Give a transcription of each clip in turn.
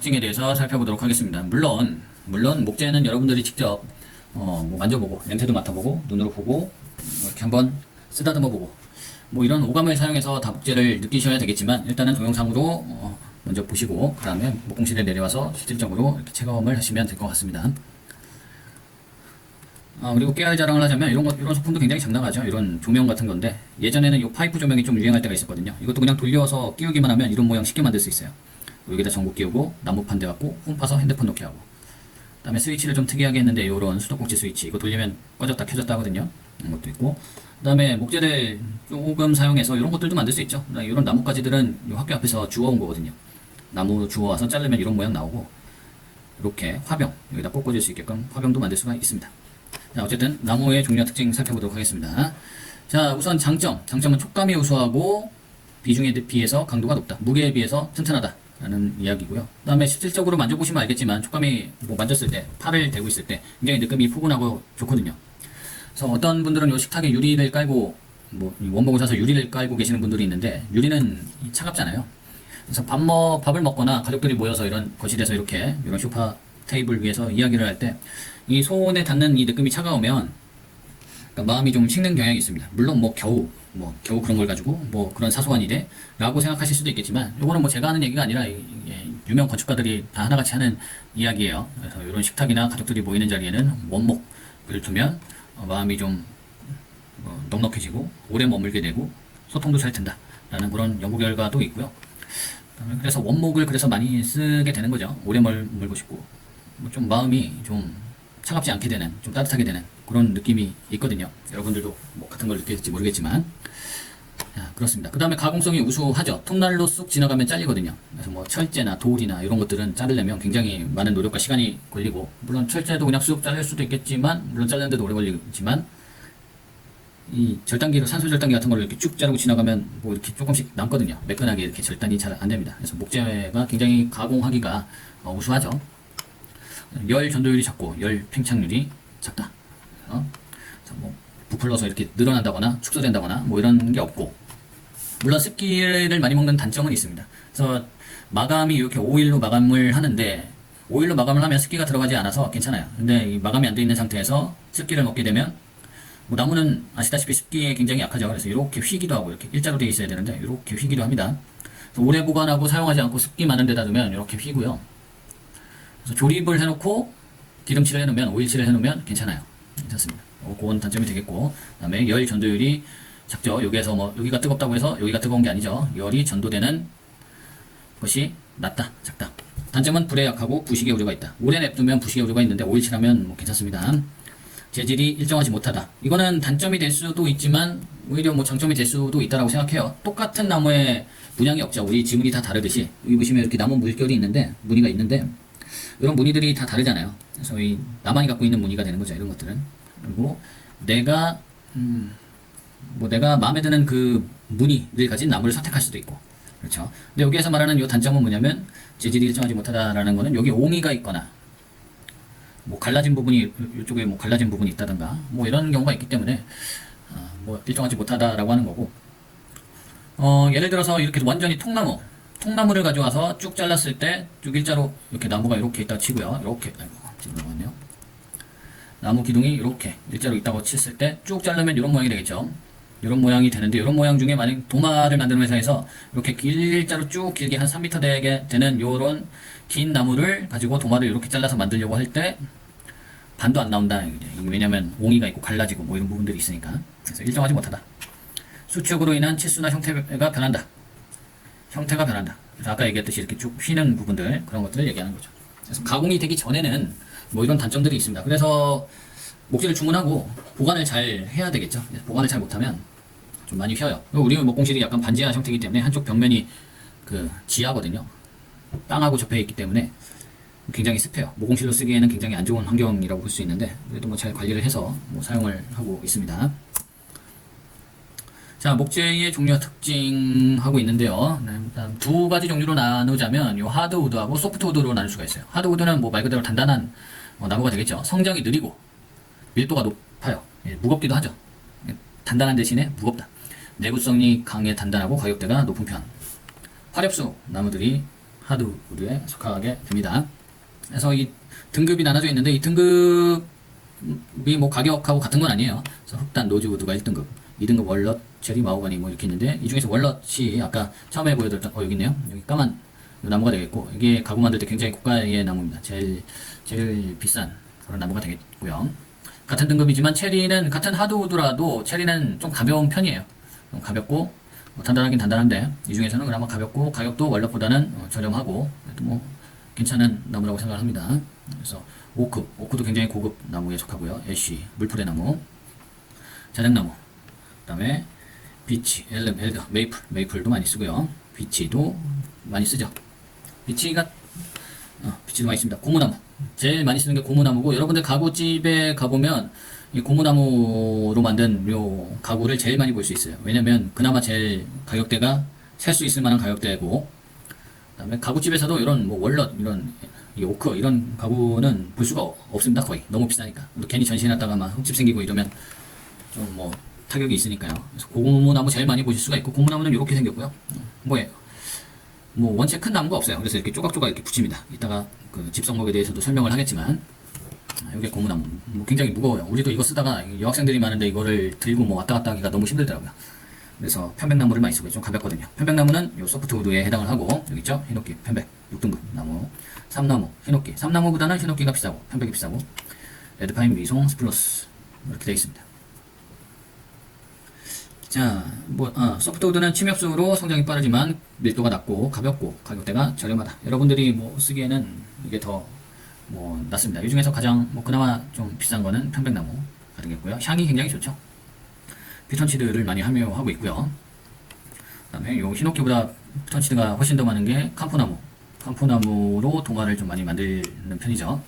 특징에 대해서 살펴보도록 하겠습니다. 물론 목재는 여러분들이 직접 뭐 만져보고 냄새도 맡아보고 눈으로 보고 이렇게 한번 쓰다듬어 보고 뭐 이런 오감을 사용해서 다 목재를 느끼셔야 되겠지만, 일단은 동영상으로 먼저 보시고 그 다음에 목공실에 내려와서 실질적으로 이렇게 체감을 하시면 될 것 같습니다. 그리고 깨알 자랑을 하자면 이런 소품도 굉장히 장난하죠. 이런 조명 같은 건데, 예전에는 이 파이프 조명이 좀 유행할 때가 있었거든요. 이것도 그냥 돌려서 끼우기만 하면 이런 모양 쉽게 만들 수 있어요. 여기다 전구 끼우고 나무판 대갖고 홈 파서 핸드폰 놓게 하고, 그 다음에 스위치를 좀 특이하게 했는데 이런 수도꼭지 스위치, 이거 돌리면 꺼졌다 켜졌다 하거든요. 이런 것도 있고, 그 다음에 목재를 조금 사용해서 이런 것들도 만들 수 있죠. 이런 나뭇가지들은 이 학교 앞에서 주워온 거거든요. 나무 주워와서 자르면 이런 모양 나오고, 이렇게 화병 여기다 꽂아줄 수 있게끔 화병도 만들 수가 있습니다. 자, 어쨌든 나무의 종류와 특징 살펴보도록 하겠습니다. 자, 우선 장점은 촉감이 우수하고 비중에 비해서 강도가 높다, 무게에 비해서 튼튼하다 라는 이야기고요. 그 다음에 실질적으로 만져보시면 알겠지만 촉감이 뭐 만졌을 때, 팔을 대고 있을 때 굉장히 느낌이 푸근하고 좋거든요. 그래서 어떤 분들은 요 식탁에 유리를 깔고, 뭐 원목을 사서 유리를 깔고 계시는 분들이 있는데, 유리는 차갑잖아요. 그래서 밥을 먹거나 가족들이 모여서 이런 거실에서 이렇게 이런 소파 테이블 위에서 이야기를 할 때 이 손에 닿는 이 느낌이 차가우면 그러니까 마음이 좀 식는 경향이 있습니다. 물론 겨우 그런 걸 가지고 뭐 그런 사소한 일에 라고 생각하실 수도 있겠지만, 요거는 뭐 제가 하는 얘기가 아니라 유명 건축가들이 다 하나같이 하는 이야기예요. 그래서 이런 식탁이나 가족들이 모이는 자리에는 원목을 두면 마음이 좀 넉넉해지고 오래 머물게 되고 소통도 잘 된다 라는 그런 연구 결과도 있고요. 그래서 원목을 그래서 많이 쓰게 되는 거죠. 오래 머물고 싶고 뭐 좀 마음이 좀 차갑지 않게 되는, 좀 따뜻하게 되는 그런 느낌이 있거든요. 여러분들도 뭐 같은 걸 느낄지 모르겠지만, 자, 그렇습니다. 그 다음에 가공성이 우수하죠. 톱날로 쑥 지나가면 잘리거든요. 그래서 뭐 철제나 돌이나 이런 것들은 자르려면 굉장히 많은 노력과 시간이 걸리고, 물론 철제도 그냥 쑥 자를 수도 있겠지만, 물론 자르는데도 오래 걸리지만, 이 절단기로, 산소 절단기 같은 걸 이렇게 쭉 자르고 지나가면 뭐 이렇게 조금씩 남거든요. 매끈하게 이렇게 절단이 잘 안 됩니다. 그래서 목재가 굉장히 가공하기가 우수하죠. 열 전도율이 작고 열 팽창률이 작다. 뭐 부풀러서 이렇게 늘어난다거나 축소된다거나 뭐 이런 게 없고, 물론 습기를 많이 먹는 단점은 있습니다. 그래서 마감이 이렇게 오일로 마감을 하는데, 오일로 마감을 하면 습기가 들어가지 않아서 괜찮아요. 근데 이 마감이 안 돼 있는 상태에서 습기를 먹게 되면, 뭐 나무는 아시다시피 습기에 굉장히 약하죠. 그래서 이렇게 휘기도 하고, 이렇게 일자로 되어 있어야 되는데 이렇게 휘기도 합니다. 그래서 오래 보관하고 사용하지 않고 습기 많은 데다 두면 이렇게 휘고요. 그래서 조립을 해놓고 기름칠을 해놓으면, 오일칠을 해놓으면 괜찮아요. 괜찮습니다. 그건 단점이 되겠고, 그 다음에 열 전도율이 작죠. 여기에서 뭐 여기가 뜨겁다고 해서 여기가 뜨거운 게 아니죠. 열이 전도되는 것이 낮다, 작다. 단점은 불에 약하고 부식의 우려가 있다. 오래 냅두면 부식의 우려가 있는데 오일칠하면 뭐 괜찮습니다. 재질이 일정하지 못하다. 이거는 단점이 될 수도 있지만 오히려 뭐 장점이 될 수도 있다라고 생각해요. 똑같은 나무에 문양이 없죠. 우리 지문이 다 다르듯이 여기 보시면 이렇게 나무 물결이 있는데, 무늬가 있는데, 이런 무늬들이 다 다르잖아요. 그래서 나만이 갖고 있는 무늬가 되는 거죠. 이런 것들은. 그리고 내가 마음에 드는 그 무늬를 가진 나무를 선택할 수도 있고, 그렇죠. 근데 여기에서 말하는 이 단점은 뭐냐면, 재질이 일정하지 못하다라는 거는 여기 옹이가 있거나 뭐 갈라진 부분이, 이쪽에 뭐 갈라진 부분이 있다든가 뭐 이런 경우가 있기 때문에 뭐 일정하지 못하다라고 하는 거고, 예를 들어서 이렇게 완전히 통나무를 가져와서 쭉 잘랐을 때 쭉 일자로 이렇게 나무가 이렇게 있다 치고요. 이렇게, 잠깐만요. 나무 기둥이 이렇게 일자로 있다고 쳤을 때 쭉 자르면 이런 모양이 되겠죠. 이런 모양이 되는데, 이런 모양 중에 만약 도마를 만드는 회사에서 이렇게 일자로 쭉 길게 한 3m 되게 되는 요런 긴 나무를 가지고 도마를 이렇게 잘라서 만들려고 할 때 반도 안 나온다. 왜냐면 옹이가 있고 갈라지고 뭐 이런 부분들이 있으니까. 그래서 일정하지 못하다. 수축으로 인한 치수나 형태가 변한다. 그래서 아까 얘기했듯이 이렇게 쭉 휘는 부분들, 그런 것들을 얘기하는 거죠. 그래서 가공이 되기 전에는 뭐 이런 단점들이 있습니다. 그래서 목재를 주문하고 보관을 잘 해야 되겠죠. 보관을 잘 못하면 좀 많이 휘어요. 우리 목공실이 약간 반지하 형태이기 때문에 한쪽 벽면이 그 지하거든요. 땅하고 접해 있기 때문에 굉장히 습해요. 모공실로 쓰기에는 굉장히 안 좋은 환경이라고 볼 수 있는데, 그래도 뭐 잘 관리를 해서 뭐 사용을 하고 있습니다. 자, 목재의 종류와 특징하고 있는데요. 일단 두 가지 종류로 나누자면 요 하드우드하고 소프트우드로 나눌 수가 있어요. 하드우드는 뭐 말 그대로 단단한 나무가 되겠죠. 성장이 느리고 밀도가 높아요. 무겁기도 하죠. 단단한 대신에 무겁다. 내구성이 강해 단단하고 가격대가 높은 편. 화렵수 나무들이 하드우드에 속하게 됩니다. 그래서 이 등급이 나눠져 있는데 이 등급이 뭐 가격하고 같은 건 아니에요. 그래서 흑단 로즈우드가 1등급, 2등급 월넛, 체리, 마호가니 뭐 이렇게 있는데 이 중에서 월넛이 아까 처음에 보여드렸던 여기 있네요. 여기 까만 나무가 되겠고 이게 가구 만들 때 굉장히 고가의 나무입니다. 제일 비싼 그런 나무가 되겠고요. 같은 등급이지만 체리는 같은 하드우드라도 체리는 좀 가벼운 편이에요. 좀 가볍고 단단하긴 단단한데 이 중에서는 그나마 가볍고 가격도 월넛보다는 저렴하고 그래도 뭐 괜찮은 나무라고 생각을 합니다. 그래서 오크도 굉장히 고급 나무에 속하고요. 애쉬, 물풀의 나무, 자작나무, 그 다음에 비치, 엘름, 엘더, 메이플도 많이 쓰고요. 비치도 많이 쓰죠. 비치도 많이 씁니다. 고무나무, 제일 많이 쓰는 게 고무나무고, 여러분들 가구집에 가보면 이 고무나무로 만든 요 가구를 제일 많이 볼 수 있어요. 왜냐면 그나마 제일 가격대가 살 수 있을 만한 가격대고, 그 다음에 가구집에서도 이런 뭐 월넛, 이런 이 오크 이런 가구는 볼 수가 없습니다. 거의 너무 비싸니까. 또 괜히 전시해놨다가 막 흠집 생기고 이러면 좀 뭐 타격이 있으니까요. 그래서 고무나무 제일 많이 보실 수가 있고, 고무나무는 이렇게 생겼고요. 뭐 원체 큰 나무가 없어요. 그래서 이렇게 조각조각 이렇게 붙입니다. 이따가 그 집성목에 대해서도 설명을 하겠지만, 이게 고무나무 뭐 굉장히 무거워요. 우리도 이거 쓰다가 여학생들이 많은데 이거를 들고 뭐 왔다 갔다 하기가 너무 힘들더라고요. 그래서 편백나무를 많이 쓰고 좀 가볍거든요. 편백나무는 요 소프트우드에 해당을 하고, 여기 있죠? 히노키, 편백, 6등급 나무, 삼나무, 히노키. 삼나무보다는 히노키가 비싸고 편백이 비싸고, 레드파인, 미송, 스플러스 이렇게 되어 있습니다. 자, 소프트우드는 침엽수로 성장이 빠르지만 밀도가 낮고 가볍고 가격대가 저렴하다. 여러분들이 뭐 쓰기에는 이게 더 뭐 낫습니다. 이 중에서 가장 뭐 그나마 좀 비싼 거는 편백나무가 되겠고요. 향이 굉장히 좋죠. 피톤치드를 많이 함유하고 있고요. 그 다음에 요 히노키보다 피톤치드가 훨씬 더 많은 게 캄포나무. 캄포나무로 동화를 좀 많이 만드는 편이죠.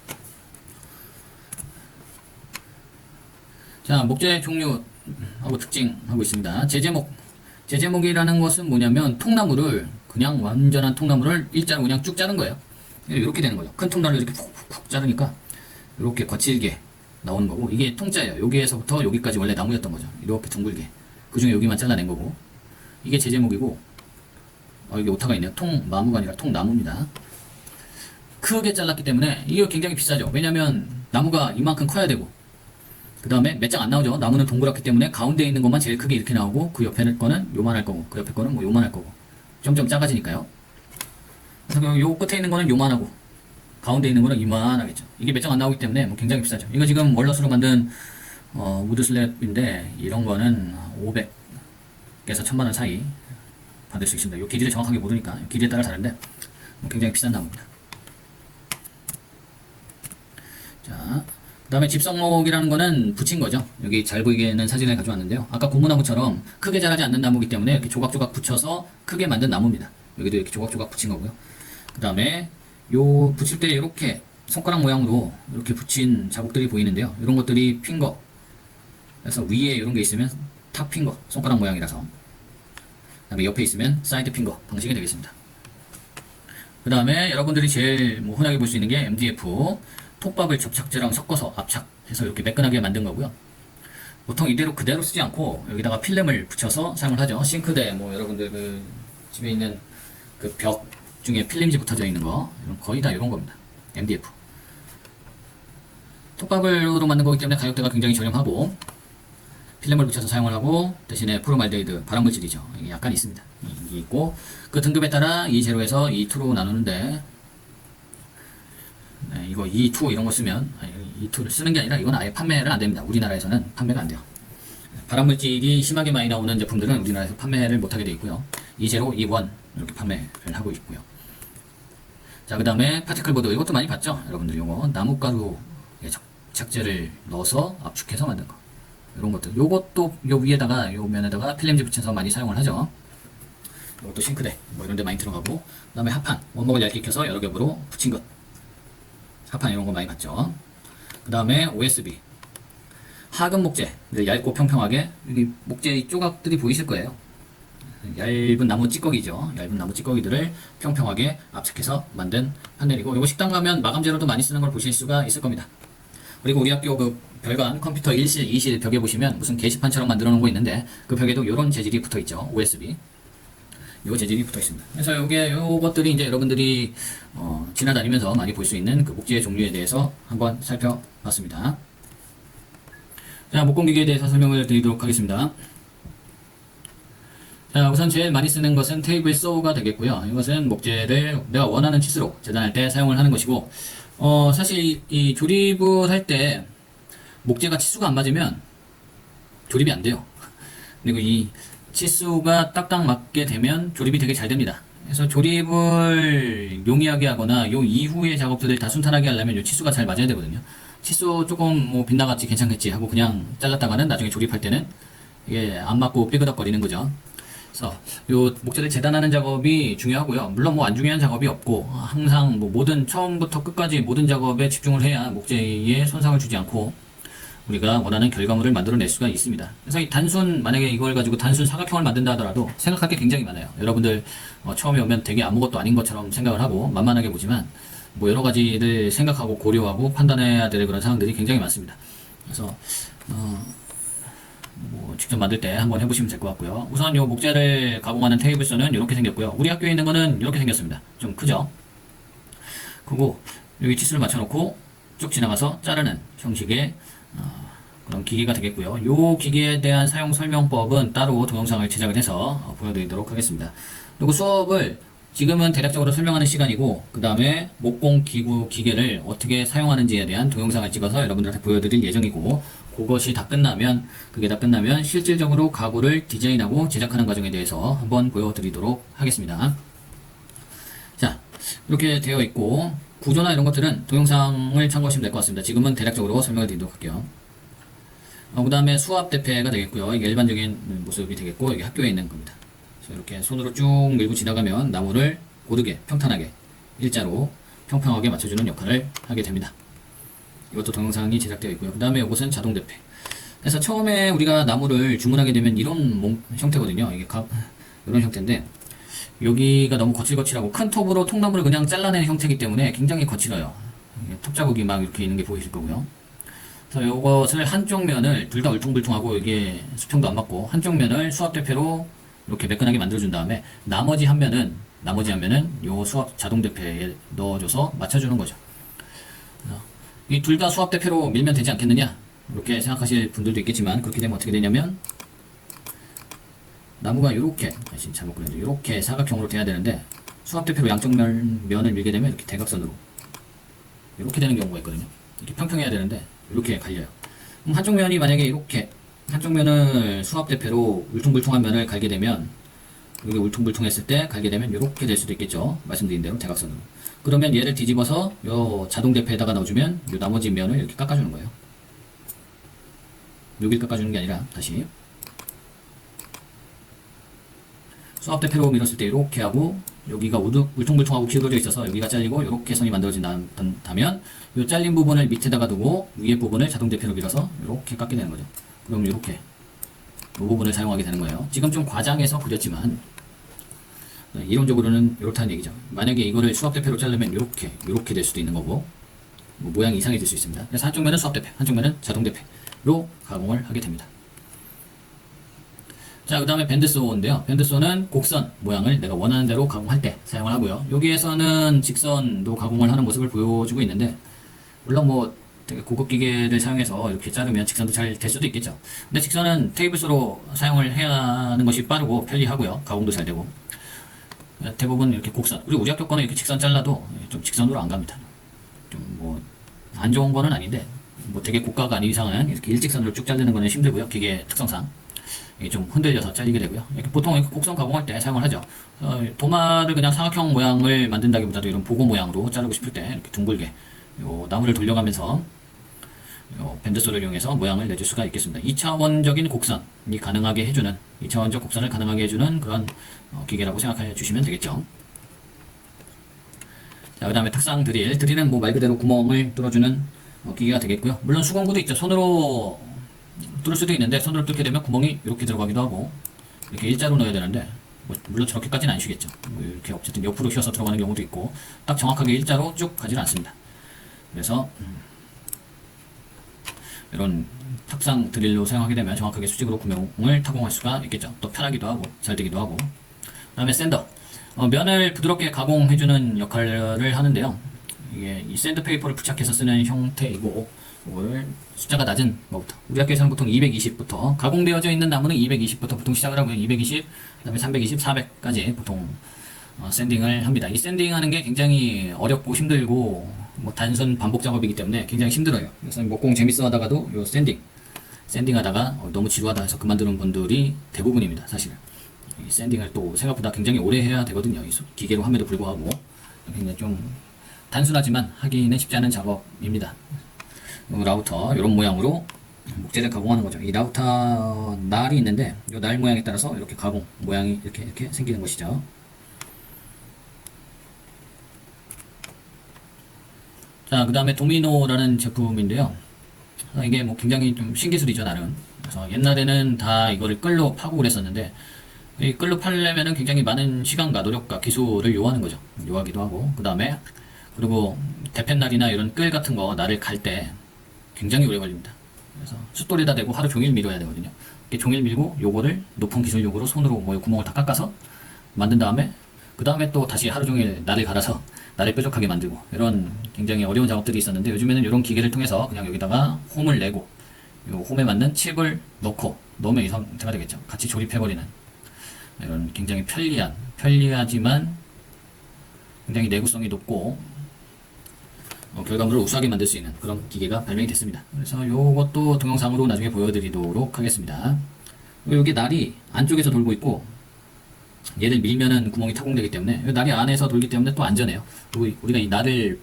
자, 목재 종류하고 특징하고 있습니다. 제제목이라는 것은 뭐냐면 통나무를 그냥 완전한 통나무를 일자로 그냥 쭉 자른 거예요. 이렇게 되는 거죠. 큰 통나무를 이렇게 푹푹 자르니까 이렇게 거칠게 나오는 거고, 이게 통짜예요. 여기에서부터 여기까지 원래 나무였던 거죠. 이렇게 둥글게. 그 중에 여기만 잘라낸 거고, 이게 제제목이고, 여기 오타가 있네요. 통마무가 아니라 통나무입니다. 크게 잘랐기 때문에 이게 굉장히 비싸죠. 왜냐면 나무가 이만큼 커야 되고, 그 다음에 몇 장 안 나오죠. 나무는 동그랗기 때문에 가운데 있는 것만 제일 크게 이렇게 나오고, 그 옆에 거는 요만할 거고, 그 옆에 거는 뭐 요만할 거고, 점점 작아지니까요. 그래서 요 끝에 있는 거는 요만하고 가운데 있는 거는 이만하겠죠. 이게 몇 장 안 나오기 때문에 뭐 굉장히 비싸죠. 이거 지금 월넛으로 만든 우드 슬랩인데 이런 거는 500에서 1000만 원 사이 받을 수 있습니다. 요 길이를 정확하게 모르니까 길이에 따라 다른데 뭐 굉장히 비싼 나무입니다. 자, 그 다음에 집성목이라는 거는 붙인 거죠. 여기 잘 보이게는 사진을 가져왔는데요. 아까 고무나무처럼 크게 자라지 않는 나무이기 때문에 이렇게 조각조각 붙여서 크게 만든 나무입니다. 여기도 이렇게 조각조각 붙인 거고요. 그 다음에 요 붙일 때 이렇게 손가락 모양으로 이렇게 붙인 자국들이 보이는데요. 이런 것들이 핑거. 그래서 위에 이런 게 있으면 탑 핑거, 손가락 모양이라서. 그 다음에 옆에 있으면 사이드 핑거 방식이 되겠습니다. 그 다음에 여러분들이 제일 뭐 흔하게 볼 수 있는 게 MDF. 톱밥을 접착제랑 섞어서 압착해서 이렇게 매끈하게 만든 거고요. 보통 이대로 그대로 쓰지 않고 여기다가 필름을 붙여서 사용을 하죠. 싱크대, 뭐 여러분들 그 집에 있는 그 벽 중에 필름지 붙어져 있는 거, 거의 다 이런 겁니다. MDF. 톱밥으로 만든 거기 때문에 가격대가 굉장히 저렴하고, 필름을 붙여서 사용을 하고, 대신에 포르말데이드, 발암물질이죠. 이게 약간 있습니다. 이게 있고, 그 등급에 따라 E0에서 E2로 나누는데, 네, 이거 E2 이런 거 쓰면, E2를 쓰는 게 아니라 이건 아예 판매를 안 됩니다. 우리나라에서는 판매가 안 돼요. 발암물질이 심하게 많이 나오는 제품들은 우리나라에서 판매를 못하게 되어 있고요. E0, E1 이렇게 판매를 하고 있고요. 자, 그 다음에 파티클보드, 이것도 많이 봤죠? 여러분들 이거 나무가루에 착재를 넣어서 압축해서 만든 거, 이런 것들. 요것도 요 위에다가 요 면에다가 필름지 붙여서 많이 사용을 하죠. 이것도 싱크대 뭐 이런 데 많이 들어가고, 그 다음에 합판, 원목을 얇게 켜서 여러 겹으로 붙인 것, 합판 이런 거 많이 봤죠. 그 다음에 OSB, 하급 목재, 얇고 평평하게, 여기 목재 조각들이 보이실 거예요. 얇은 나무 찌꺼기죠. 얇은 나무 찌꺼기들을 평평하게 압착해서 만든 판넬이고, 이거 식당 가면 마감재로도 많이 쓰는 걸 보실 수가 있을 겁니다. 그리고 우리 학교 그 별관 컴퓨터 1실, 2실 벽에 보시면 무슨 게시판처럼 만들어 놓은 거 있는데, 그 벽에도 이런 재질이 붙어 있죠. OSB. 요 재질이 붙어 있습니다. 그래서 요것들이 이제 여러분들이 지나다니면서 많이 볼 수 있는 그 목재의 종류에 대해서 한번 살펴봤습니다. 자, 목공기계에 대해서 설명을 드리도록 하겠습니다. 자, 우선 제일 많이 쓰는 것은 테이블 소가 되겠고요. 이것은 목재를 내가 원하는 치수로 재단할 때 사용을 하는 것이고, 사실 이 조립을 할 때 목재가 치수가 안 맞으면 조립이 안 돼요. 그리고 이 치수가 딱딱 맞게 되면 조립이 되게 잘 됩니다. 그래서 조립을 용이하게 하거나 요 이후의 작업들을 다 순탄하게 하려면 요 치수가 잘 맞아야 되거든요. 치수 조금 뭐 빗나갔지 괜찮겠지 하고 그냥 잘랐다가는 나중에 조립할 때는 이게 안 맞고 삐그덕거리는 거죠. 그래서 요 목재를 재단하는 작업이 중요하고요. 물론 뭐 안 중요한 작업이 없고 항상 뭐 모든 처음부터 끝까지 모든 작업에 집중을 해야 목재에 손상을 주지 않고 우리가 원하는 결과물을 만들어낼 수가 있습니다. 그래서 이 만약에 이걸 가지고 단순 사각형을 만든다 하더라도 생각할 게 굉장히 많아요. 여러분들 처음에 오면 되게 아무것도 아닌 것처럼 생각을 하고 만만하게 보지만 뭐 여러 가지를 생각하고 고려하고 판단해야 될 그런 상황들이 굉장히 많습니다. 그래서 뭐 직접 만들 때 한번 해보시면 될 것 같고요. 우선 이 목재를 가공하는 테이블선은 이렇게 생겼고요. 우리 학교에 있는 거는 이렇게 생겼습니다. 좀 크죠? 그리고 여기 치수를 맞춰놓고 쭉 지나가서 자르는 형식의 그런 기계가 되겠고요. 이 기계에 대한 사용 설명법은 따로 동영상을 제작을 해서 보여드리도록 하겠습니다. 그리고 수업을 지금은 대략적으로 설명하는 시간이고 그 다음에 목공 기구 기계를 어떻게 사용하는지에 대한 동영상을 찍어서 여러분들한테 보여드릴 예정이고 그것이 다 끝나면 그게 다 끝나면 실질적으로 가구를 디자인하고 제작하는 과정에 대해서 한번 보여드리도록 하겠습니다. 자, 이렇게 되어 있고 구조나 이런 것들은 동영상을 참고하시면 될 것 같습니다. 지금은 대략적으로 설명을 드리도록 할게요. 그 다음에 수압 대패가 되겠고요. 이게 일반적인 모습이 되겠고 이게 학교에 있는 겁니다. 그래서 이렇게 손으로 쭉 밀고 지나가면 나무를 고르게 평탄하게 일자로 평평하게 맞춰주는 역할을 하게 됩니다. 이것도 동영상이 제작되어 있고요. 그 다음에 이것은 자동 대패. 그래서 처음에 우리가 나무를 주문하게 되면 이런 형태거든요. 이게 이런 형태인데 여기가 너무 거칠거칠하고 큰 톱으로 통나무를 그냥 잘라내는 형태이기 때문에 굉장히 거칠어요. 톱 자국이 막 이렇게 있는 게 보이실 거고요. 그래서 이것을 한쪽 면을 둘 다 울퉁불퉁하고 이게 수평도 안 맞고 한쪽 면을 수압 대패로 이렇게 매끈하게 만들어준 다음에 나머지 한 면은 요 수압 자동 대패에 넣어줘서 맞춰주는 거죠. 이 둘 다 수압 대패로 밀면 되지 않겠느냐 이렇게 생각하실 분들도 있겠지만 그렇게 되면 어떻게 되냐면 나무가 이렇게 잘못 그렸는데 이렇게 사각형으로 돼야 되는데 수압 대패로 양쪽 면을 밀게 되면 이렇게 대각선으로 이렇게 되는 경우가 있거든요. 이렇게 평평해야 되는데 이렇게 갈려요. 그럼 한쪽 면이 만약에 이렇게 한쪽 면을 수압 대패로 울퉁불퉁한 면을 갈게 되면 이게 울퉁불퉁했을 때 갈게 되면 이렇게 될 수도 있겠죠. 말씀드린 대로 대각선으로. 그러면 얘를 뒤집어서 요 자동 대패에다가 넣어주면 요 나머지 면을 이렇게 깎아주는 거예요. 여기를 깎아주는 게 아니라 다시 수압 대패로 밀었을 때 이렇게 하고 여기가 울퉁불퉁하고 기울어져 있어서 여기가 잘리고 이렇게 선이 만들어진다면 이 잘린 부분을 밑에다가 두고 위에 부분을 자동 대패로 밀어서 이렇게 깎게 되는 거죠. 그럼 이렇게 이 부분을 사용하게 되는 거예요. 지금 좀 과장해서 그렸지만 이론적으로는 이렇다는 얘기죠. 만약에 이거를 수압 대패로 자르면 이렇게 될 수도 있는 거고 뭐 모양이 이상해질 수 있습니다. 그래서 한쪽 면은 수압 대패, 한쪽 면은 자동 대패로 가공을 하게 됩니다. 자, 그 다음에 밴드소인데요. 밴드소는 곡선 모양을 내가 원하는 대로 가공할 때 사용을 하고요. 여기에서는 직선도 가공을 하는 모습을 보여주고 있는데 물론 뭐 되게 고급 기계를 사용해서 이렇게 자르면 직선도 잘 될 수도 있겠죠. 근데 직선은 테이블소로 사용을 해야 하는 것이 빠르고 편리하고요. 가공도 잘 되고 대부분 이렇게 곡선, 그리고 우리 학교 거는 이렇게 직선 잘라도 좀 직선으로 안 갑니다. 좀 뭐 안 좋은 거는 아닌데 뭐 되게 고가가 아닌 이상은 이렇게 일직선으로 쭉 자르는 거는 힘들고요. 기계 특성상 이게 좀 흔들려서 잘리게 되고요. 이렇게 보통 이렇게 곡선 가공할 때 사용을 하죠. 도마를 그냥 사각형 모양을 만든다기보다도 이런 보고 모양으로 자르고 싶을 때 이렇게 둥글게 요 나무를 돌려가면서 요 밴드소를 이용해서 모양을 내줄 수가 있겠습니다. 2차원적인 곡선이 가능하게 해주는 2차원적 곡선을 가능하게 해주는 그런 기계라고 생각해 주시면 되겠죠. 자, 그 다음에 탁상 드릴은 뭐 말 그대로 구멍을 뚫어주는 기계가 되겠고요. 물론 수건구도 있죠. 손으로 뚫을 수도 있는데 손으로 뚫게 되면 구멍이 이렇게 들어가기도 하고 이렇게 일자로 넣어야 되는데 뭐 물론 저렇게까지는 안 쉬겠죠. 뭐 이렇게 어쨌든 옆으로 휘어서 들어가는 경우도 있고 딱 정확하게 일자로 쭉 가지는 않습니다. 그래서 이런 탁상 드릴로 사용하게 되면 정확하게 수직으로 구멍을 타공할 수가 있겠죠. 또 편하기도 하고 잘 되기도 하고 그다음에 샌더. 면을 부드럽게 가공해주는 역할을 하는데요. 이게 이 샌드페이퍼를 부착해서 쓰는 형태이고, 이걸 숫자가 낮은 것부터, 우리 학교에서는 보통 220부터, 가공되어져 있는 나무는 220부터 보통 시작을 하고요. 220, 그다음에 320, 400까지 보통 샌딩을 합니다. 이 샌딩하는 게 굉장히 어렵고 힘들고 뭐 단순 반복 작업이기 때문에 굉장히 힘들어요. 그래서 목공 재밌어 하다가도 요 샌딩 하다가 너무 지루하다 해서 그만두는 분들이 대부분입니다. 사실은 이 샌딩을 또 생각보다 굉장히 오래 해야 되거든요. 이 기계로 함에도 불구하고 굉장히 좀 단순하지만 하기는 쉽지 않은 작업입니다. 라우터 이런 모양으로 목재를 가공하는 거죠. 이 라우터 날이 있는데 이 날 모양에 따라서 이렇게 가공 모양이 이렇게 생기는 것이죠. 자, 그 다음에 도미노라는 제품인데요. 이게 뭐 굉장히 좀 신기술이죠, 나름. 그래서 옛날에는 다 이거를 끌로 파고 그랬었는데, 이 끌로 팔려면은 굉장히 많은 시간과 노력과 기술을 요하는 거죠. 요하기도 하고. 그 다음에, 그리고 대펜날이나 이런 끌 같은 거 날을 갈 때 굉장히 오래 걸립니다. 그래서 숫돌에다 대고 하루 종일 밀어야 되거든요. 이렇게 종일 밀고 요거를 높은 기술 요구로 손으로 뭐 구멍을 다 깎아서 만든 다음에 그 다음에 또 다시 하루 종일 날을 갈아서 날을 뾰족하게 만들고 이런 굉장히 어려운 작업들이 있었는데 요즘에는 이런 기계를 통해서 그냥 여기다가 홈을 내고 요 홈에 맞는 칩을 넣으면 이 상태가 되겠죠. 같이 조립해버리는 이런 굉장히 편리하지만 굉장히 내구성이 높고 결과물을 우수하게 만들 수 있는 그런 기계가 발명이 됐습니다. 그래서 요것도 동영상으로 나중에 보여드리도록 하겠습니다. 여기 날이 안쪽에서 돌고 있고 얘를 밀면은 구멍이 타공되기 때문에 날이 안에서 돌기 때문에 또 안전해요. 그리고 우리가 이 날을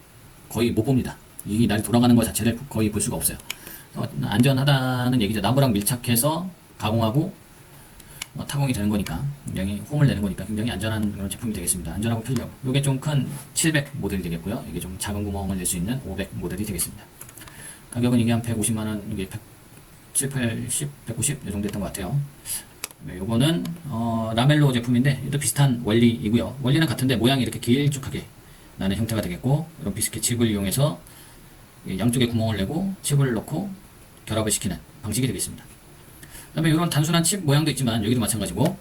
거의 못 봅니다. 이 날이 돌아가는 것 자체를 거의 볼 수가 없어요. 안전하다는 얘기죠. 나무랑 밀착해서 가공하고 타공이 되는 거니까 굉장히 홈을 내는 거니까 굉장히 안전한 그런 제품이 되겠습니다. 안전하고 편리하고 이게 좀 큰 700 모델이 되겠고요. 이게 좀 작은 구멍을 낼 수 있는 500 모델이 되겠습니다. 가격은 이게 한 150만원, 이게 180, 190 이 정도 했던 것 같아요. 요거는 라멜로 제품인데 이것도 비슷한 원리이고요. 원리는 같은데 모양이 이렇게 길쭉하게 나는 형태가 되겠고 이런 비스켓 칩을 이용해서 양쪽에 구멍을 내고 칩을 넣고 결합을 시키는 방식이 되겠습니다. 그 다음에 이런 단순한 칩 모양도 있지만 여기도 마찬가지고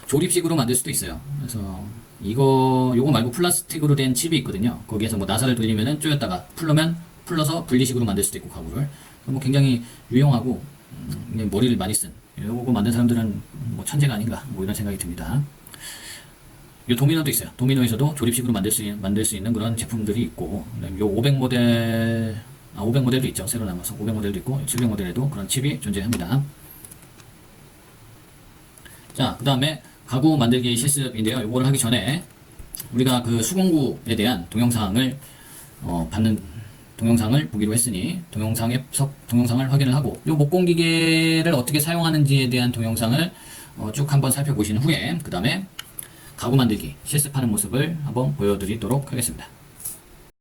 조립식으로 만들 수도 있어요. 그래서 요거 말고 플라스틱으로 된 칩이 있거든요. 거기에서 뭐 나사를 돌리면은 쪼였다가 풀러서 분리식으로 만들 수도 있고 가구를 뭐 굉장히 유용하고 머리를 많이 쓴 요거 만든 사람들은 뭐 천재가 아닌가 뭐 이런 생각이 듭니다. 요 도미노도 있어요. 도미노에서도 조립식으로 만들 수 있는 그런 제품들이 있고 요 500 모델 500 모델도 있죠. 새로 남아서 500 모델도 있고 700 모델에도 그런 칩이 존재합니다. 자, 그 다음에 가구 만들기 실습인데요. 요거를 하기 전에 우리가 그 수공구에 대한 동영상을 동영상을 보기로 했으니 동영상을 확인을 하고 요 목공기계를 어떻게 사용하는지에 대한 동영상을 쭉 한번 살펴보신 후에 그 다음에 가구 만들기 실습하는 모습을 한번 보여드리도록 하겠습니다.